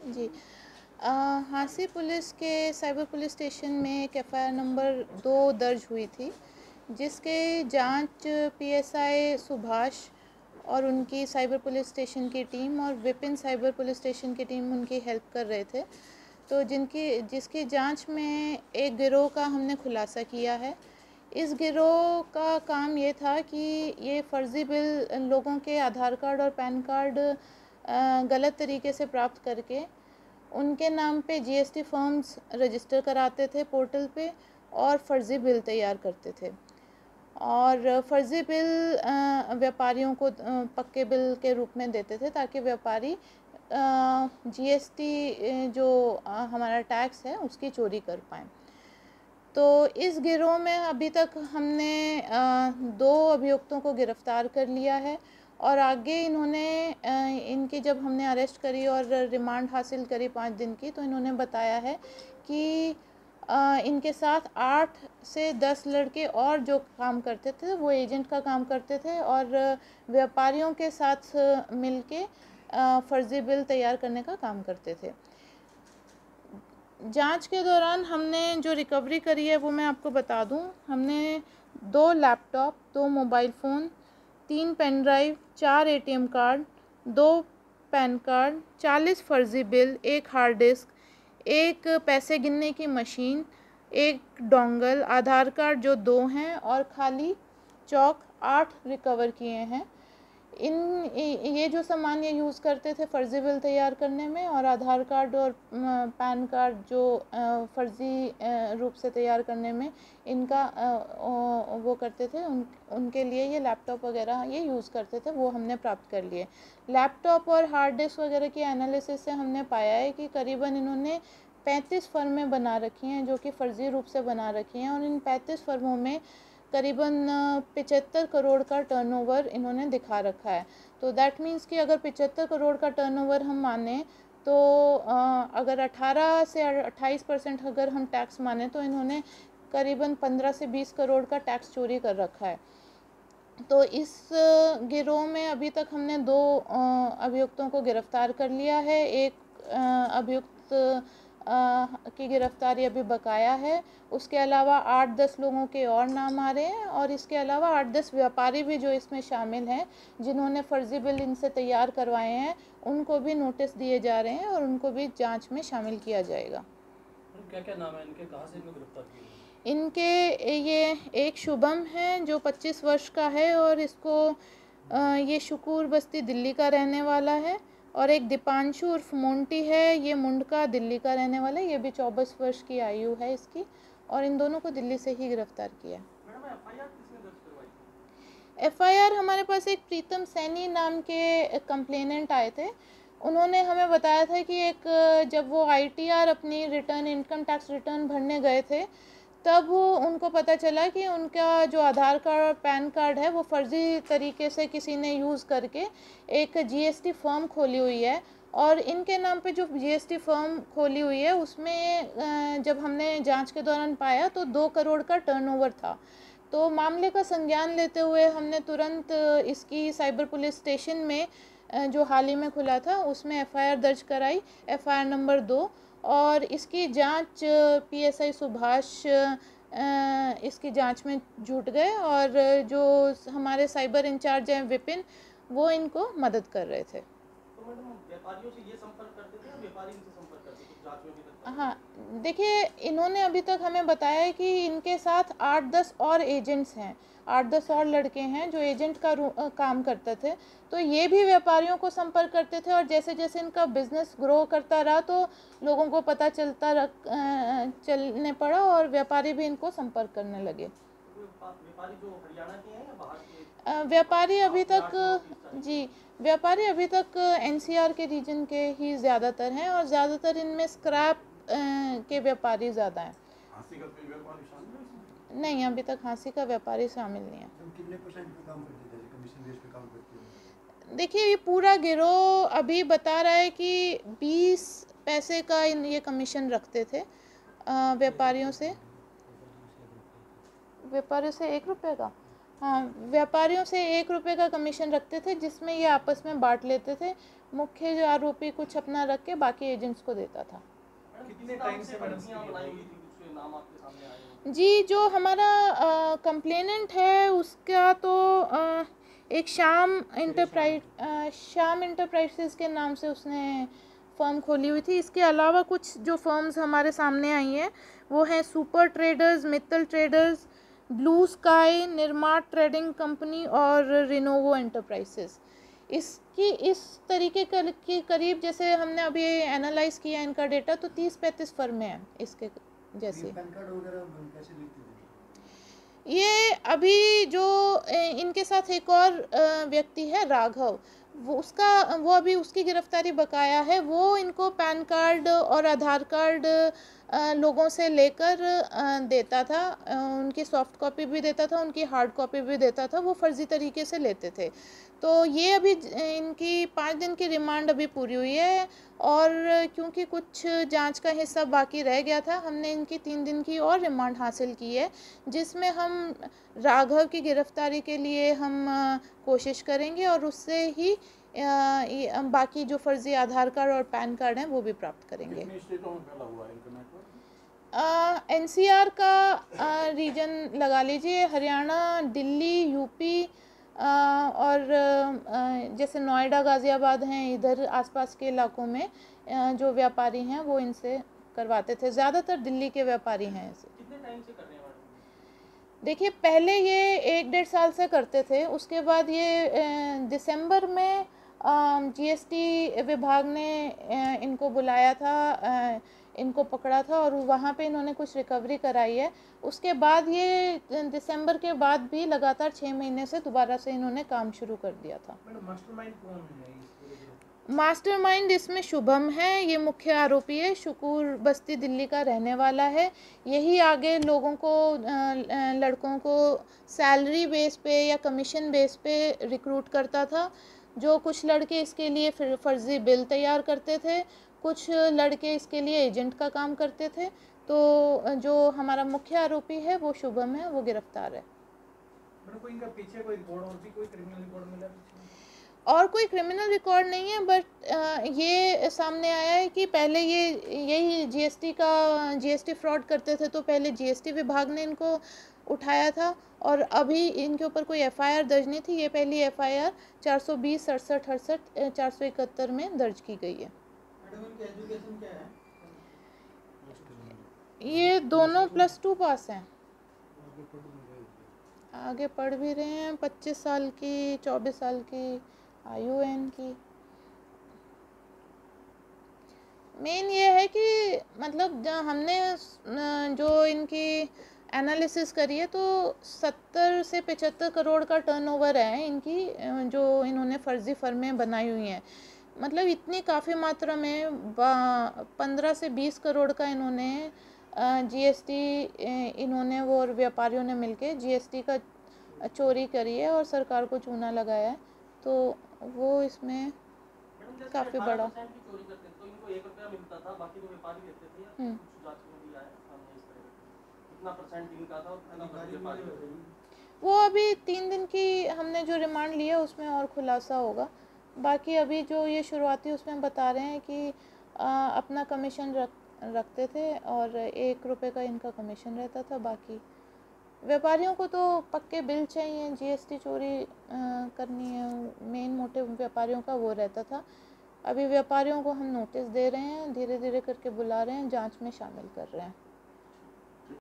जी। Hansi police के cyber police station में एक एफआईआर नंबर 2 दर्ज हुई थी, जिसके जांच पीएसआई सुभाष और उनकी साइबर पुलिस स्टेशन की टीम और विपिन साइबर पुलिस स्टेशन की टीम उनकी हेल्प कर रहे थे। तो जिसकी जांच में एक गिरोह का हमने खुलासा किया है। इस गिरोह का काम ये था कि ये फ़र्ज़ी बिल लोगों के आधार कार्ड और पैन कार्ड गलत तरीके से प्राप्त करके उनके नाम पे जीएसटी फॉर्म्स रजिस्टर कराते थे पोर्टल पे और फ़र्ज़ी बिल तैयार करते थे और फ़र्ज़ी बिल व्यापारियों को पक्के बिल के रूप में देते थे ताकि व्यापारी जीएसटी जो हमारा टैक्स है उसकी चोरी कर पाएँ। तो इस गिरोह में अभी तक हमने 2 अभियुक्तों को गिरफ़्तार कर लिया है और आगे इन्होंने इनकी जब हमने अरेस्ट करी और रिमांड हासिल करी 5 दिन की, तो इन्होंने बताया है कि इनके साथ 8 से 10 लड़के और जो काम करते थे वो एजेंट का काम करते थे और व्यापारियों के साथ मिलके फ़र्ज़ी बिल तैयार करने का काम करते थे। जांच के दौरान हमने जो रिकवरी करी है वो मैं आपको बता दूं। हमने 2 laptop, 2 mobile phone, 3 pen drive, 4 ATM card, 2 PAN card, 40 फ़र्ज़ी बिल, 1 हार्ड डिस्क, 1 पैसे गिनने की मशीन, 1 डोंगल, आधार कार्ड जो 2 हैं और खाली चौक 8 रिकवर किए हैं। ये जो सामान ये यूज़ करते थे फ़र्ज़ी बिल तैयार करने में और आधार कार्ड और पैन कार्ड जो फ़र्ज़ी रूप से तैयार करने में इनका वो करते थे, उनके लिए ये लैपटॉप वगैरह ये यूज़ करते थे, वो हमने प्राप्त कर लिए। लैपटॉप और हार्ड डिस्क वगैरह की एनालिसिस से हमने पाया है कि करीबन इन्होंने 35 फ़र्में बना रखी हैं जो कि फ़र्ज़ी रूप से बना रखी हैं और इन 35 फ़र्मों में करीबन 75 करोड़ का टर्नओवर इन्होंने दिखा रखा है। तो दैट मीन्स कि अगर 75 करोड़ का टर्नओवर हम माने तो अगर 18 से 28% अगर हम टैक्स माने तो इन्होंने करीबन 15 से 20 करोड़ का टैक्स चोरी कर रखा है। तो इस गिरोह में अभी तक हमने 2 अभियुक्तों को गिरफ़्तार कर लिया है। एक अभियुक्त की गिरफ़्तारी अभी बकाया है। उसके अलावा 8-10 लोगों के और नाम आ रहे हैं और इसके अलावा 8-10 व्यापारी भी जो इसमें शामिल हैं, जिन्होंने फ़र्ज़ी बिल इनसे तैयार करवाए हैं, उनको भी नोटिस दिए जा रहे हैं और उनको भी जांच में शामिल किया जाएगा। क्या-क्या नाम है इनके, कहाँ से इनको गिरफ्तार किया? इनके ये एक शुभम है जो 25 वर्ष का है और इसको ये शुकूर बस्ती दिल्ली का रहने वाला है और एक दीपांशु उर्फ मोंटी है, ये मुंडका दिल्ली का रहने वाला है, ये भी 24 वर्ष की आयु है इसकी और इन दोनों को दिल्ली से ही गिरफ्तार किया। मैडम एफआईआर किसने दर्ज करवाई थी? एफआईआर हमारे पास एक प्रीतम सैनी नाम के कंप्लेनेंट आए थे। उन्होंने हमें बताया था कि एक जब वो आईटीआर अपनी रिटर्न इनकम टैक्स रिटर्न भरने गए थे तब उनको पता चला कि उनका जो आधार कार्ड और पैन कार्ड है वो फ़र्ज़ी तरीके से किसी ने यूज़ करके एक जीएसटी फर्म खोली हुई है और इनके नाम पे जो जीएसटी फर्म खोली हुई है उसमें जब हमने जांच के दौरान पाया तो 2 करोड़ का टर्नओवर था। तो मामले का संज्ञान लेते हुए हमने तुरंत इसकी साइबर पुलिस स्टेशन में जो हाल ही में खुला था उसमें एफआईआर दर्ज कराई, एफआईआर नंबर 2 और इसकी जांच पीएसआई सुभाष इसकी जांच में जुट गए और जो हमारे साइबर इंचार्ज हैं विपिन, वो इनको मदद कर रहे थे। तो मैडम व्यापारियों से ये संपर्क करते थे या व्यापारी इनसे संपर्क करते थे? जांच में अभी तक हाँ, देखिए इन्होंने अभी तक हमें बताया है कि इनके साथ 8-10 और एजेंट्स हैं, 8-10 और लड़के हैं जो एजेंट का काम करते थे। तो ये भी व्यापारियों को संपर्क करते थे और जैसे जैसे इनका बिजनेस ग्रो करता रहा तो लोगों को पता चलने पड़ा और व्यापारी भी इनको संपर्क करने लगे। व्यापारी जो हरियाणा के हैं या बाहर के? व्यापारी अभी तक जी, व्यापारी अभी तक एनसीआर के रीजन के ही ज़्यादातर हैं और ज़्यादातर इनमें स्क्रैप के व्यापारी ज़्यादा हैं। हांसी का कोई व्यापारी शामिल है इसमें? नहीं, अभी तक हांसी का व्यापारी शामिल नहीं है। कितने परसेंट पे काम करते थे, कमीशन बेस पे काम करते हैं? देखिए ये पूरा गिरोह अभी बता रहा है कि 20 पैसे का ये कमीशन रखते थे व्यापारियों से। 1 रुपये का, हाँ, व्यापारियों से 1 रुपये का कमीशन रखते थे जिसमें ये आपस में बांट लेते थे मुख्य जो आरोपी कुछ अपना रख के बाकी एजेंट्स को देता था। कितने टाइम से मैडम बनाई हुई थी, कुछ नाम आपके सामने आए हो? जी, जो हमारा कंप्लेनेंट है उसका तो एक श्याम इंटरप्राइजेस के नाम से उसने फर्म खोली हुई थी। इसके अलावा कुछ जो फर्म्स हमारे सामने आई हैं वो हैं super traders, Mittal traders, blue sky, निर्माण ट्रेडिंग कंपनी और रिनोवो एंटरप्राइजेस। इसकी इस तरीके के करीब, जैसे हमने अभी एनालाइज किया इनका डेटा, तो 30-35 फर्में हैं इसके जैसे। पैन कार्ड वगैरह कैसे लेते थे? ये अभी जो इनके साथ एक और व्यक्ति है राघव, वो अभी उसकी गिरफ्तारी बकाया है। वो इनको पैन कार्ड और आधार कार्ड लोगों से लेकर देता था, उनकी सॉफ्ट कॉपी भी देता था, उनकी हार्ड कॉपी भी देता था, वो फर्जी तरीके से लेते थे। तो ये अभी इनकी 5 दिन की रिमांड अभी पूरी हुई है, और क्योंकि कुछ जांच का हिस्सा बाकी रह गया था, हमने इनकी 3 दिन की और रिमांड हासिल की है, जिसमें हम राघव की गिरफ्तारी के लिए हम कोशिश करेंगे और उससे ही बाकी जो फर्जी आधार कार्ड और पैन कार्ड हैं वो भी प्राप्त करेंगे। कितने स्टेटों में फैला हुआ है इनका नेटवर्क? NCR का रीजन लगा लीजिए, हरियाणा, दिल्ली, यूपी और जैसे नोएडा, गाज़ियाबाद हैं, इधर आसपास के इलाकों में जो व्यापारी हैं वो इनसे करवाते थे। ज़्यादातर दिल्ली के व्यापारी हैं ऐसे। कितने टाइम से कर रहे हैं मैडम? देखिए, पहले ये 1-1.5 साल से करते थे, उसके बाद ये दिसंबर में GST विभाग ने इनको बुलाया था, इनको पकड़ा था और वहाँ पे इन्होंने कुछ रिकवरी कराई है। उसके बाद ये दिसंबर के बाद भी लगातार 6 महीने से दोबारा से इन्होंने काम शुरू कर दिया था। मैडम मास्टरमाइंड कौन है इस पूरे ग्रुप? मास्टरमाइंड इसमें शुभम है, ये मुख्य आरोपी है, शुकूर बस्ती दिल्ली का रहने वाला है। यही आगे लोगों को, लड़कों को सैलरी बेस पे या कमीशन बेस पे रिक्रूट करता था। जो कुछ लड़के इसके लिए फिर फर्जी बिल तैयार करते थे, कुछ लड़के इसके लिए एजेंट का काम करते थे। तो जो हमारा मुख्य आरोपी है वो शुभम है, वो गिरफ्तार है। मैडम कोई इनका पीछे कोई रिकॉर्ड और भी कोई क्रिमिनल रिकॉर्ड मिला पीछे? और कोई क्रिमिनल रिकॉर्ड नहीं है, बट ये सामने आया है कि पहले ये यही GST फ्रॉड करते थे, तो पहले GST विभाग ने इनको उठाया था, और अभी इनके ऊपर कोई FIR दर्ज नहीं थी। ये पहली FIR 420, 67, 68, 471 में दर्ज की गई है। मैडम इनकी एजुकेशन क्या है? ये दोनों +2 पास हैं, आगे पढ़ भी रहे हैं। 25 साल की, 24 साल की आयु है इनकी। मेन ये है कि मतलब हमने जो इनकी एनालिसिस करी है, तो 70 से 75 करोड़ का टर्नओवर है इनकी, जो इन्होंने फर्जी फर्में बनाई हुई हैं। मतलब इतनी काफ़ी मात्रा में 15 से 20 करोड़ का इन्होंने GST, इन्होंने वो और व्यापारियों ने मिलके GST का चोरी करी है और सरकार को चूना लगाया है। तो वो इसमें काफ़ी बड़ा। 18% की चोरी करते थे तो इनको 1 रुपया मिलता था, बाकी तो व्यापारी लेते थे, या कुछ जांच में भी आया सामने इस तरह का? कितना परसेंट इनका था और कितना व्यापारी लेते थे? वो अभी 3 दिन की हमने जो रिमांड ली है उसमें और खुलासा होगा। बाकी अभी जो ये शुरुआती उसमें बता रहे हैं कि अपना कमीशन रखते थे और 1 रुपये का इनका कमीशन रहता था। बाकी व्यापारियों को तो पक्के बिल चाहिए, GST चोरी करनी है, मेन मोटिव व्यापारियों का वो रहता था। अभी व्यापारियों को हम नोटिस दे रहे हैं, धीरे धीरे करके बुला रहे हैं, जांच में शामिल कर रहे हैं।